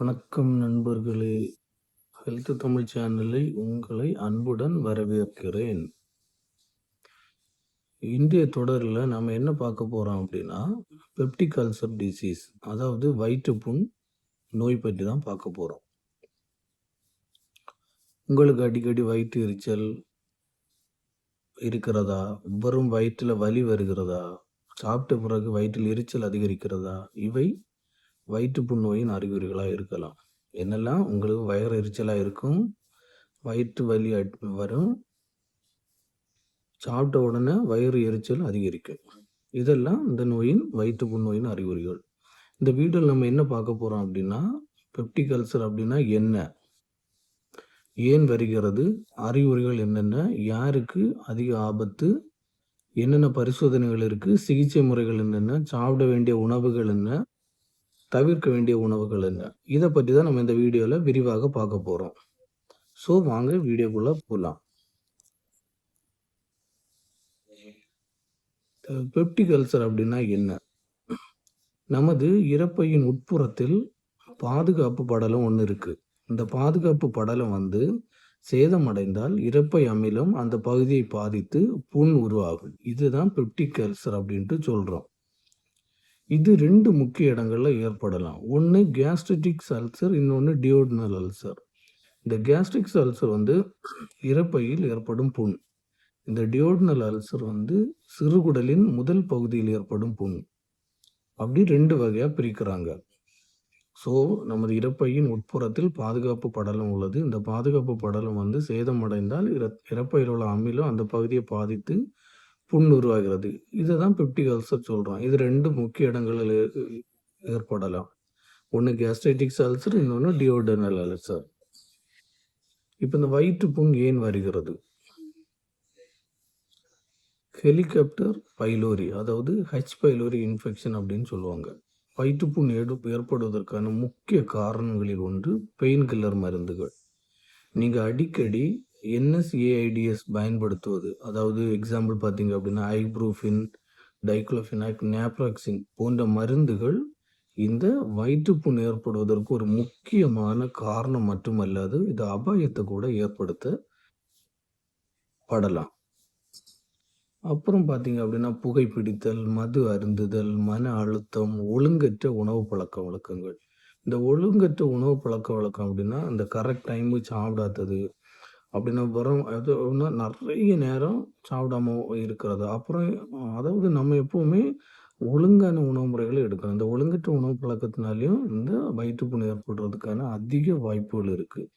வணக்கம் நண்பர்களே. ஹெல்த் தமிழ் சேனலில் உங்களை அன்புடன் வரவேற்கிறேன். இன்றைய தொடரில் நம்ம என்ன பார்க்க போகிறோம் அப்படின்னா, பெப்டிக் அல்சர் டிசீஸ், அதாவது வயிற்றுப்புண் நோய் பற்றி தான் பார்க்க போகிறோம். உங்களுக்கு அடிக்கடி வயிற்று எரிச்சல் இருக்கிறதா? வெறும் வயிற்றில் வலி வருகிறதா? சாப்பிட்ட பிறகு வயிற்றில் எரிச்சல் அதிகரிக்கிறதா? இவை வயிற்றுப்புண் நோயின் அறிகுறிகளாக இருக்கலாம். என்னெல்லாம்? உங்களுக்கு வயிறு எரிச்சலாக இருக்கும், வயிற்று வலி வரும், சாப்பிட்ட உடனே வயிறு எரிச்சல் அதிகரிக்கும். இதெல்லாம் இந்த நோயின் வயிற்றுப்புண் நோயின் அறிகுறிகள். இந்த வீடியோவில் நம்ம என்ன பார்க்க போகிறோம் அப்படின்னா, பெப்டிக் அல்சர் அப்படின்னா என்ன, ஏன் வருகிறது, அறிகுறிகள் என்னென்ன, யாருக்கு அதிக ஆபத்து, என்னென்ன பரிசோதனைகள் இருக்குது, சிகிச்சை முறைகள் என்னென்ன, சாப்பிட வேண்டிய உணவுகள் என்ன, தவிர்க்க வேண்டிய உணவுகள் என்ன, இதை பற்றி தான் நம்ம இந்த வீடியோவில் விரிவாக பார்க்க போகிறோம். ஸோ வாங்க வீடியோக்குள்ளே போகலாம். பெப்டிக் அல்சர் அப்படின்னா என்ன? நமது இரைப்பையின் உட்புறத்தில் பாதுகாப்பு படலம் ஒன்று இருக்குது. இந்த பாதுகாப்பு படலம் சேதமடைந்தால் இரைப்பை அமிலம் அந்த பகுதியை பாதித்து புண் உருவாகும். இதுதான் பெப்டிக் அல்சர் அப்படின்ட்டு சொல்கிறோம். இது 2 முக்கிய இடங்களில் ஏற்படலாம். ஒன்று கேஸ்ட்ரிட்டிக் அல்சர், இன்னொன்று டியோடனல் அல்சர். இந்த கேஸ்ட்ரிக் அல்சர் இரைப்பையில் ஏற்படும் புண். இந்த டியோடனல் அல்சர் சிறுகுடலின் முதல் பகுதியில் ஏற்படும் புண். அப்படி 2 வகையாக பிரிக்கிறாங்க. ஸோ நமது இரைப்பையின் உட்புறத்தில் பாதுகாப்பு படலம் உள்ளது. இந்த பாதுகாப்பு படலம் சேதமடைந்தால் இரைப்பையில் உள்ள அமிலம் அந்த பகுதியை பாதித்து புண் உருவாகிறது. இதை தான் பெப்டிக் அல்சர் சொல்கிறோம். இது 2 முக்கிய இடங்களில் ஏற்படலாம். ஒன்று கேஸ்ட்ரைட்டிக் அல்சர், இன்னொன்று டியோடனல் அல்சர். இப்போ இந்த வயிற்றுப்புண் ஏன் வருகிறது? ஹெலிகாப்டர் பைலோரி, அதாவது ஹெச் பைலோரி இன்ஃபெக்ஷன் அப்படின்னு சொல்லுவாங்க. வயிற்றுப்புண் ஏற்படுவதற்கான முக்கிய காரணங்களில் ஒன்று பெயின் கில்லர் மருந்துகள். நீங்கள் அடிக்கடி NSAIDs பயன்படுத்துவது, அதாவது எக்ஸாம்பிள் பார்த்தீங்க அப்படின்னா ஐப்ரூஃபின், டைக்ளோஃபினாக், நேப்ராக்சின் போன்ற மருந்துகள் இந்த வயிற்றுப்புண் ஏற்படுவதற்கு ஒரு முக்கியமான காரணம் மட்டுமல்லாது இது அபாயத்தை கூட ஏற்படுத்தப்படலாம். அப்புறம் பார்த்தீங்க அப்படின்னா புகைப்பிடித்தல், மது அருந்துதல், மன அழுத்தம், ஒழுங்கற்ற உணவு பழக்க வழக்கங்கள். இந்த ஒழுங்கற்ற உணவு பழக்க வழக்கம் அப்படின்னா இந்த கரெக்ட் டைமுக்கு சாப்பிடாதது, அப்படின்னா நிறைய நேரம் சாப்பிடாம இருக்கிறது. அப்புறம் அதாவது நம்ம எப்போவுமே ஒழுங்கான உணவு முறைகளை எடுக்கணும். இந்த ஒழுங்கற்ற உணவு பழக்கத்தினாலையும் இந்த வயிற்றுப்புண் ஏற்படுறதுக்கான அதிக வாய்ப்புகள் இருக்குது.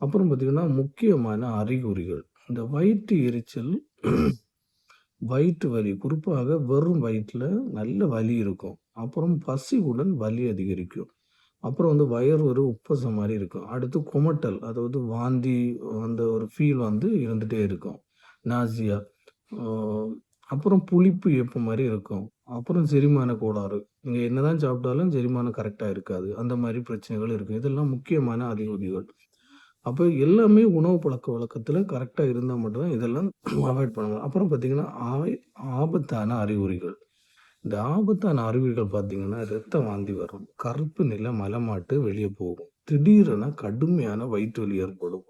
அப்புறம் பார்த்திங்கன்னா முக்கியமான அறிகுறிகள், இந்த வயிற்று எரிச்சல், வயிற்று வலி, குறிப்பாக வெறும் வயிற்றில் நல்ல வலி இருக்கும். அப்புறம் பசியுடன் வலி அதிகரிக்கும். அப்புறம் வயிறு ஒரு உப்பசம் மாதிரி இருக்கும். அடுத்து குமட்டல், அதாவது வாந்தி அந்த ஒரு ஃபீல் இருந்துகிட்டே இருக்கும், நாசியா. அப்புறம் புளிப்பு ஏப்ப மாதிரி இருக்கும். அப்புறம் செரிமான கோளாறு, நீங்கள் என்னதான் சாப்பிட்டாலும் செரிமானம் கரெக்டாக இருக்காது, அந்த மாதிரி பிரச்சனைகள் இருக்கும். இதெல்லாம் முக்கியமான அறிகுறிகள். அப்போ எல்லாமே உணவு பழக்க வழக்கத்தில் கரெக்டாக இருந்தால் மட்டும்தான் இதெல்லாம் அவாய்ட் பண்ணலாம். அப்புறம் பார்த்திங்கன்னா ஆபத்தான அறிகுறிகள். இந்த ஆபத்தான அறிகுறிகள் பார்த்திங்கன்னா இரத்த வாந்தி வரும், கருப்பு நில மலமாட்டு வெளியே போகும், திடீரென கடுமையான வயிற்று வலி ஏற்படும்,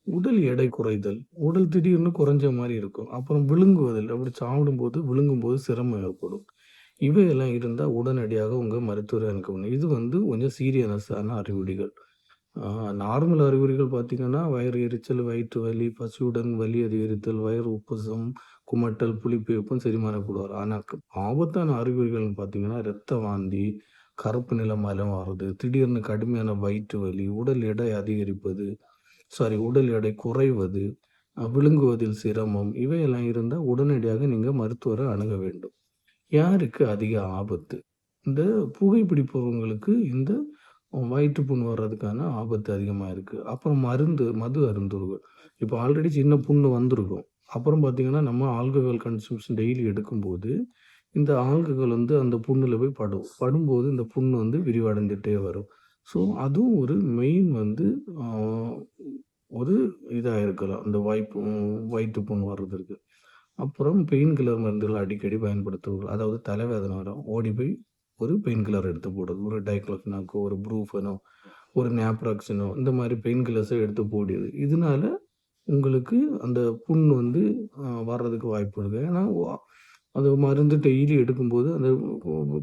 உடல் எடை குறைதல், உடல் திடீர்னு குறைஞ்ச மாதிரி இருக்கும். அப்புறம் விழுங்குவதில், அப்படி சாப்பிடும்போது விழுங்கும்போது சிரமம் ஏற்படும். இவையெல்லாம் இருந்தால் உடனடியாக உங்கள் மருத்துவரை அணுகணும். இது கொஞ்சம் சீரியஸான அறிகுறிகள். நார்மல் அறிகுறிகள் பார்த்திங்கன்னா வயிறு எரிச்சல், வயிற்று வலி, பசியுடன் வலி அதிகரித்தல், வயிறு உப்புசம், குமட்டல், புளிப்பு ஏப்பம், செரிமான கோளாறு. ஆனால் ஆபத்தான அறிகுறிகள்னு பார்த்திங்கன்னா இரத்த வாந்தி, கருப்பு நிற மலம் வர்றது, திடீர்னு கடுமையான வயிற்று வலி, உடல் எடை அதிகரிப்பது, உடல் எடை குறைவது, விழுங்குவதில் சிரமம், இவையெல்லாம் இருந்தால் உடனடியாக நீங்கள் மருத்துவரை அணுக வேண்டும். யாருக்கு அதிக ஆபத்து? இந்த புகைப்பிடிப்பவங்களுக்கு இந்த வயிற்றுப்புண் வர்றதுக்கான ஆபத்து அதிகமாக இருக்குது. அப்புறம் மது அருந்துவர்கள். இப்போ ஆல்ரெடி சின்ன புண்ணு வந்திருக்கும். அப்புறம் பார்த்திங்கன்னா நம்ம ஆல்கஹால் கன்சம்ஷன் டெய்லி எடுக்கும்போது இந்த ஆல்கஹால் அந்த புண்ணில் போய் படும்போது இந்த புண்ணு விரிவடைந்துகிட்டே வரும். ஸோ அதுவும் ஒரு மெயின் ஒரு இதாக இருக்கலாம் இந்த வயிற்றுப்புண் வர்றதுக்கு. அப்புறம் பெயின் கில்லர் மருந்துகள் அடிக்கடி பயன்படுத்துவார்கள். அதாவது தலைவேதனை வரும், ஓடி போய் ஒரு பெயின் கில்லர் எடுத்து போடுறது, ஒரு டைக்ளோஃபினாக்கோ ஒரு ப்ரூஃபனோ ஒரு நேப்ராக்ஸினோ இந்த மாதிரி பெயின் கில்லர்ஸை எடுத்து போடுது. இதனால உங்களுக்கு அந்த புண் வந்து வர்றதுக்கு வாய்ப்பு இருக்குது. ஏன்னா அது மருந்து டெய்லி எடுக்கும்போது அந்த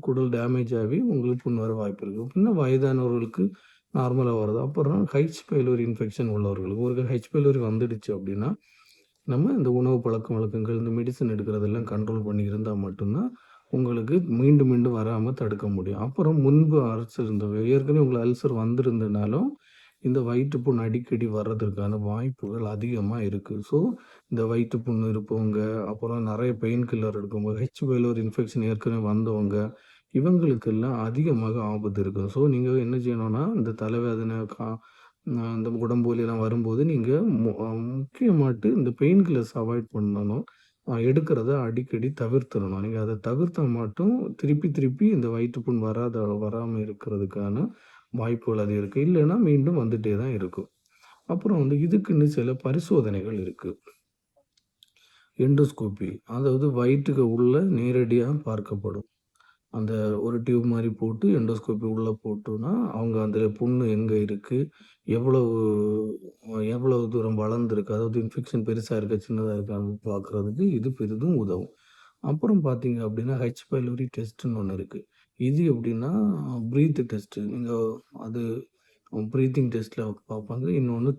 குடல் டேமேஜ் ஆகி உங்களுக்கு புண் வர வாய்ப்பு இருக்குது. பின்ன வயதானவர்களுக்கு நார்மலாக வருது. அப்புறம் ஹெச் பைலோரி இன்ஃபெக்ஷன் உள்ளவர்களுக்கு ஒரு ஹெச் பைலோரி வந்துடுச்சு அப்படின்னா நம்ம இந்த உணவு பழக்க வழக்கங்கள் இந்த மெடிசன் எடுக்கிறதெல்லாம் கண்ட்ரோல் பண்ணி இருந்தால் மட்டும்தான் உங்களுக்கு மீண்டும் மீண்டும் வராமல் தடுக்க முடியும். அப்புறம் முன்பு அல்சர் ஏற்கனவே உங்களுக்கு அல்சர் வந்திருந்தனாலும் இந்த வயிற்றுப்புண் அடிக்கடி வர்றதற்கான வாய்ப்புகள் அதிகமாக இருக்குது. ஸோ இந்த வயிற்றுப்புண் இருப்பவங்க, அப்புறம் நிறைய பெயின் கில்லர் எடுக்கும்போது ஹெச் பைலோரி இன்ஃபெக்ஷன் ஏற்கனவே வந்தவங்க, இவங்களுக்கெல்லாம் அதிகமாக ஆபத்து இருக்குது. ஸோ நீங்கள் என்ன செய்யணும்னா இந்த தலைவேதனை இந்த உடம்பு வலிலாம் வரும்போது நீங்கள் முக்கியமாட்டு இந்த பெயின் கில்லர்ஸ் அவாய்ட் பண்ணணும். எடுக்கிறத அடிக்கடி தவிர்த்துடணும். நீங்கள் அதை தவிர்த்தா மட்டும் திருப்பி திருப்பி இந்த வயிற்றுப்புண் வராமல் இருக்கிறதுக்கான வாய்ப்புகள் அது இருக்குது. இல்லைன்னா மீண்டும் வந்துட்டே தான் இருக்கும். அப்புறம் வந்து இதுக்குன்னு சில பரிசோதனைகள் இருக்குது. எண்டோஸ்கோபி, அதாவது வயிற்றுக்கு உள்ள நேரடியாக பார்க்கப்படும். அந்த ஒரு டியூப் மாதிரி போட்டு எண்டோஸ்கோபி உள்ளே போட்டோன்னா அவங்க அதில் புண்ணு எங்கே இருக்குது, எவ்வளவு தூரம் வளர்ந்துருக்கு, அதாவது இன்ஃபெக்ஷன் பெருசாக இருக்கா சின்னதாக இருக்கான்னு பார்க்குறதுக்கு இது பெரிதும் உதவும். அப்புறம் பார்த்தீங்க அப்படின்னா ஹெச் பைலோரி டெஸ்ட்டுன்னு ஒன்று இருக்குது. இது எப்படின்னா ப்ரீத் டெஸ்ட்டு. நீங்கள் அது ப்ரீத்திங் டெஸ்ட்டில் பார்ப்பாங்க, இன்னொன்று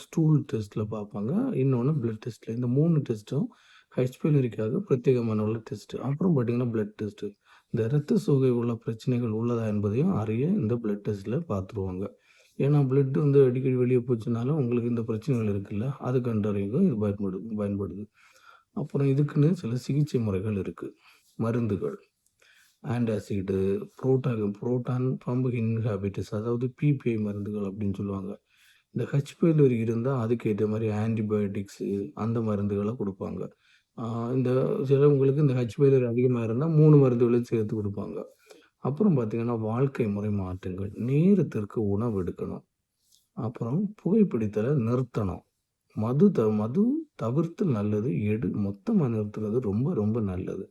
ஸ்டூல் டெஸ்ட்டில் பார்ப்பாங்க, இன்னொன்று பிளட் டெஸ்ட்டில். இந்த 3 டெஸ்ட்டும் ஹெச் பைலோரிக்காக பிரத்யேகமான உள்ள டெஸ்ட்டு. அப்புறம் பார்த்தீங்கன்னா பிளட் டெஸ்ட்டு. இந்த இரத்த சோகை உள்ள பிரச்சனைகள் உள்ளதா என்பதையும் அறிய இந்த பிளட் டெஸ்ட்டில் பார்த்துருவாங்க. ஏன்னா பிளட் வந்து அடிக்கடி வெளியே போச்சுனாலும் உங்களுக்கு இந்த பிரச்சனைகள் இருக்குல்ல, அது கண்டறியவும் இது பயன்படுது. அப்புறம் இதுக்குன்னு சில சிகிச்சை முறைகள் இருக்குது. மருந்துகள், ஆன்டாசிடு, புரோட்டான் பம்ப் இன்ஹிபிட்டர்ஸ், அதாவது பிபிஐ மருந்துகள் அப்படின்னு சொல்லுவாங்க. இந்த ஹெச் பைலோரி இருந்தால் அதுக்கேற்ற மாதிரி ஆன்டிபயோட்டிக்ஸு அந்த மருந்துகளை கொடுப்பாங்க. இந்த சிலவங்களுக்கு இந்த ஹெச் பைலோரி அதிகமாக இருந்தால் 3 மருந்துகளையும் சேர்த்து கொடுப்பாங்க. அப்புறம் பார்த்திங்கன்னா வாழ்க்கை முறை மாற்றங்கள், நேரத்திற்கு உணவு எடுக்கணும், அப்புறம் புகைப்பிடித்தலை நிறுத்தணும், மது தவிர்த்து நல்லது, மொத்தமாக நிறுத்துறது ரொம்ப ரொம்ப நல்லது.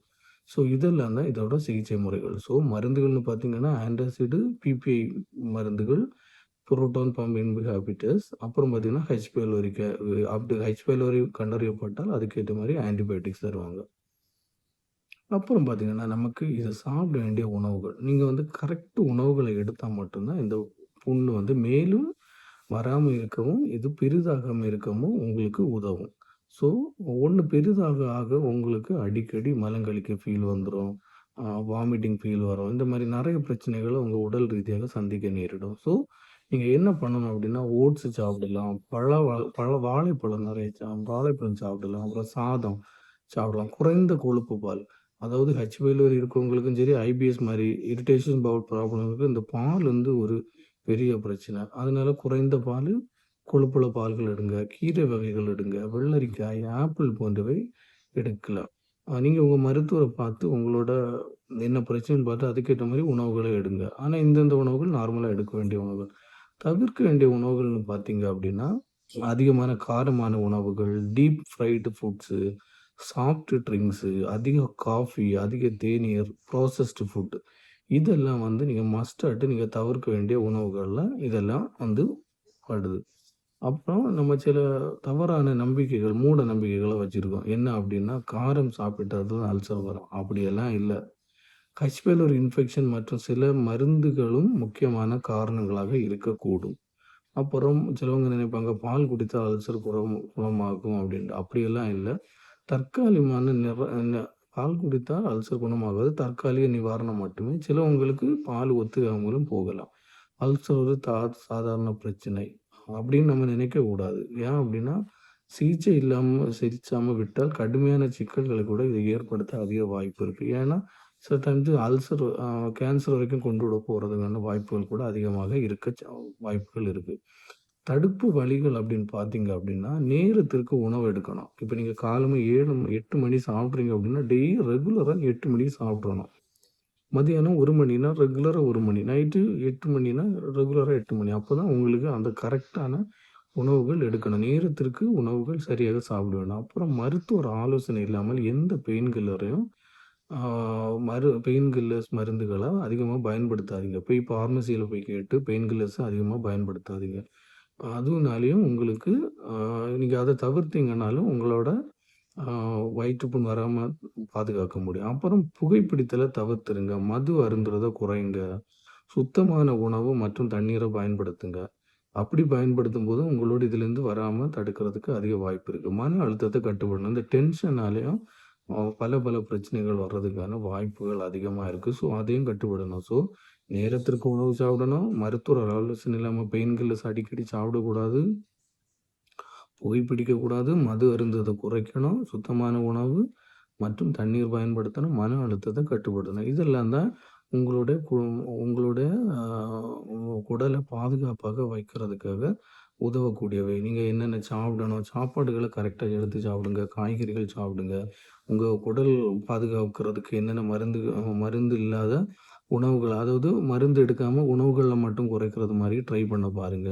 ஸோ இதெல்லாம் தான் இதோட சிகிச்சை முறைகள். ஸோ மருந்துகள்னு பார்த்திங்கன்னா ஆன்டாசிடு, பிபிஐ மருந்துகள், புரோட்டான் பம்ப் இன்ஹிபிட்டர்ஸ், அப்புறம் பார்த்திங்கன்னா ஹெச் பைலோரி கண்டறியப்பட்டால் அதுக்கேற்ற மாதிரி ஆன்டிபயோட்டிக்ஸ் தருவாங்க. அப்புறம் பார்த்திங்கன்னா நமக்கு இதை சாப்பிட வேண்டிய உணவுகள், நீங்கள் வந்து கரெக்ட் உணவுகளை எடுத்தால் மட்டும்தான் இந்த புண்ணு வந்து மேலும் வராமல் இருக்கவும் இது பெரிதாகாமல் இருக்கவும் உங்களுக்கு உதவும். ஸோ ஒன்று பெரிதாக ஆக உங்களுக்கு அடிக்கடி மலங்கழிக்க ஃபீல் வந்துடும், வாமிட்டிங் ஃபீல் வரும், இந்த மாதிரி நிறைய பிரச்சனைகளை உங்கள் உடல் ரீதியாக சந்திக்க நேரிடும். ஸோ நீங்கள் என்ன பண்ணணும் அப்படின்னா ஓட்ஸ் சாப்பிடலாம், வாழைப்பழம் வாழைப்பழம் சாப்பிடலாம், அப்புறம் சாதம் சாப்பிடலாம், குறைந்த கொழுப்பு பால். அதாவது ஹெச் பைலோரி இருக்கவங்களுக்கும் சரி, ஐபிஎஸ் மாதிரி இரிட்டேஷன் பவுல் ப்ராப்ளம் இந்த பால் வந்து ஒரு பெரிய பிரச்சனை. அதனால குறைந்த பால், கொழுப்புள்ள பால்கள் எடுங்க, கீரை வகைகள் எடுங்க, வெள்ளரிக்காய், ஆப்பிள் போன்றவை எடுக்கலாம். நீங்கள் உங்கள் மருத்துவரை பார்த்து உங்களோட என்ன பிரச்சனைன்னு பார்த்து அதுக்கேற்ற மாதிரி உணவுகளை எடுங்க. ஆனால் இந்தந்த உணவுகள் நார்மலாக எடுக்க வேண்டிய உணவுகள். தவிர்க்க வேண்டிய உணவுகள்னு பார்த்தீங்க அப்படின்னா அதிகமான காரமான உணவுகள், deep fried foods, soft drinks, அதிக காஃபி, அதிக தேநீர், ப்ராசஸ்டு ஃபுட்டு, இதெல்லாம் வந்து நீங்கள் மஸ்டாட்டு நீங்கள் தவிர்க்க வேண்டிய உணவுகளில் இதெல்லாம் வந்து படுது. அப்புறம் நம்ம சில தவறான நம்பிக்கைகள், மூட நம்பிக்கைகளை வச்சுருக்கோம். என்ன அப்படின்னா காரம் சாப்பிட்டது தான் அல்சர் வரும். அப்படியெல்லாம் இல்லை. ஹெச் பைலோரி இன்ஃபெக்ஷன் மற்றும் சில மருந்துகளும் முக்கியமான காரணங்களாக இருக்கக்கூடும். அப்புறம் சிலவங்க நினைப்பாங்க பால் குடித்தால் அல்சர் குணமாகும் அப்படின்ட்டு. அப்படியெல்லாம் இல்லை. தற்காலிகமான பால் குடித்தால் அல்சர் குணமாகாது, தற்காலிக நிவாரணம் மட்டுமே. சிலவங்களுக்கு பால் ஒத்துக்காமலும் போகலாம். அல்சர் ஒரு சாதாரண பிரச்சனை அப்படின்னு நம்ம நினைக்கக்கூடாது. ஏன் அப்படின்னா சிகிச்சை சிகிச்சாமல் விட்டால் கடுமையான சிக்கல்களை கூட இதை ஏற்படுத்த அதிக வாய்ப்பு இருக்குது. ஏன்னா சில டைம்ஸ் அல்சர் கேன்சர் வரைக்கும் கொண்டு விட போகிறதுக்கான வாய்ப்புகள் கூட அதிகமாக வாய்ப்புகள் இருக்குது. தடுப்பு வழிகள் அப்படின்னு பார்த்தீங்க அப்படின்னா நேரத்திற்கு உணவு எடுக்கணும். இப்போ நீங்கள் காலமே 8 மணி சாப்பிட்றீங்க அப்படின்னா ரெகுலராக 8 மணிக்கு சாப்பிட்றணும். மதியானம் 1 மணினா ரெகுலராக 1 மணி, நைட்டு 8 மணினா ரெகுலராக 8 மணி. அப்போ தான் உங்களுக்கு அந்த கரெக்டான உணவுகள் எடுக்கணும். நேரத்திற்கு உணவுகள் சரியாக சாப்பிட வேணும். அப்புறம் மருத்துவர் ஆலோசனை இல்லாமல் எந்த பெயின் கில்லரையும் ஆ பெயின் கில்லர்ஸ் மருந்துகள அதிகமா பயன்படுத்தாதீங்க. போய் பார்மசியில போய் கேட்டு பெயின் கில்லர்ஸ அதிகமா பயன்படுத்தாதீங்க. அதுனாலயும் உங்களுக்கு அ நீங்க அத தவிர்த்தீங்கனாலும் உங்களோட ஆ வயிற்றுப்புண் வராம பாதுகாக்க முடியும். அப்புறம் புகைப்பிடித்தல தவிர்த்துருங்க. மது அருந்துறத குறைங்க. சுத்தமான உணவு மற்றும் தண்ணீர பயன்படுத்துங்க. அப்படி பயன்படுத்தும்போது உங்களோட இதிலேருந்து வராம தடுக்கிறதுக்கு அதிக வாய்ப்பு இருக்கு. மன அழுத்தத்த கட்டுப்படணும். இந்த டென்ஷனாலயும் பல பல பிரச்சனைகள் வர்றதுக்கான வாய்ப்புகள் அதிகமா இருக்கு. ஸோ, அதையும் கட்டுப்படணும். ஸோ, நேரத்திற்கு உணவு சாப்பிடணும். மருத்துவர் ஆலோசனை இல்லாம பெயின் கில்லர்ஸ் அடிக்கடி சாப்பிடக்கூடாது. புகைப்பிடிக்கக்கூடாது. மது அருந்துவத குறைக்கணும். சுத்தமான உணவு மற்றும் தண்ணீர் பயன்படுத்தணும். மன அழுத்தத்த கட்டுப்படுத்தணும். இதெல்லாம் தான் உங்களுடைய உங்களுடைய அ உடல பாதுகாப்பாக வைக்கிறதுக்காக உதவக்கூடியவை. நீங்க என்னென்ன சாப்பிடணும், சாப்பாடுகள கரெக்ட்டா எடுத்து சாப்பிடுங்க. காய்கறிகள் சாப்பிடுங்க. உங்க குடல் பாதுகாக்கிறதுக்கு என்னென்ன மருந்து இல்லாத உணவுகள், அதாவது மருந்து எடுக்காம உணவுகள்ல மட்டும் குறைக்கிறது மாரி ட்ரை பண்ண பாருங்க.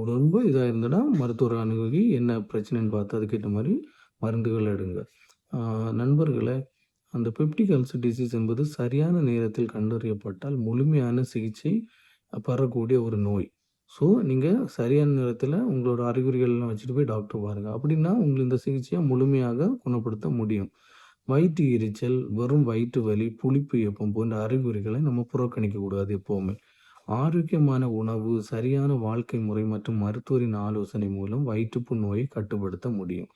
ரொம்ப இதா இருந்ததுன்னா மருத்துவர அணுகி என்ன பிரச்சனைன்னு பார்த்து அதுக்கேத்த மாரி மருந்துகள் எடுங்க. நண்பர்களே, அந்த பெப்டிக் அல்சர் டிசீஸ் என்பது சரியான நேரத்தில் கண்டறியப்பட்டால் முழுமையான சிகிச்சை பெறக்கூடிய ஒரு நோய். ஸோ, நீங்க சரியான நேரத்தில உங்களோட அறிகுறிகள்லாம் வச்சுட்டு போய் டாக்டர பாருங்க. அப்படின்னா உங்களுக்கு இந்த சிகிச்சைய முழுமையாக குணப்படுத்த முடியும். வயிற்று எரிச்சல், வெறும் வயிற்று வலி, புளிப்பு ஏப்பம் போன்ற அறிகுறிகளை நம்ம புறக்கணிக்கக்கூடாது எப்பவுமே. ஆரோக்கியமான உணவு, சரியான வாழ்க்கை முறை மற்றும் மருத்துவரின் ஆலோசனை மூலம் வயிற்றுப்புண் நோயை கட்டுப்படுத்த முடியும்.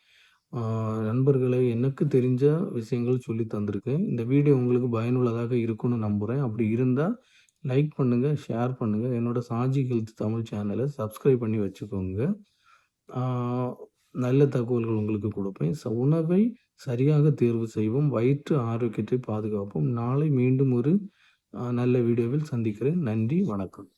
ஆ நண்பர்களே, எனக்கு தெரிஞ்ச விஷயங்கள் சொல்லி தந்திருக்கேன். இந்த வீடியோ உங்களுக்கு பயனுள்ளதாக இருக்கும்னு நம்புறேன். அப்படி இருந்தா லைக் பண்ணுங்க, ஷேர் பண்ணுங்க. என்னோட சாஜி ஹெல்த் தமிழ் சேனல சப்ஸ்கிரைப் பண்ணி வச்சுக்கோங்க. ஆ நல்ல தகவல்கள் உங்களுக்கு குடுப்பேன். உணவை சரியாக தேர்வு செய்வோம். வயிற்று ஆரோக்கியத்தை பாதுகாப்போம். நாளை மீண்டும் ஒரு நல்ல வீடியோவில் சந்திக்கிறேன். நன்றி, வணக்கம்.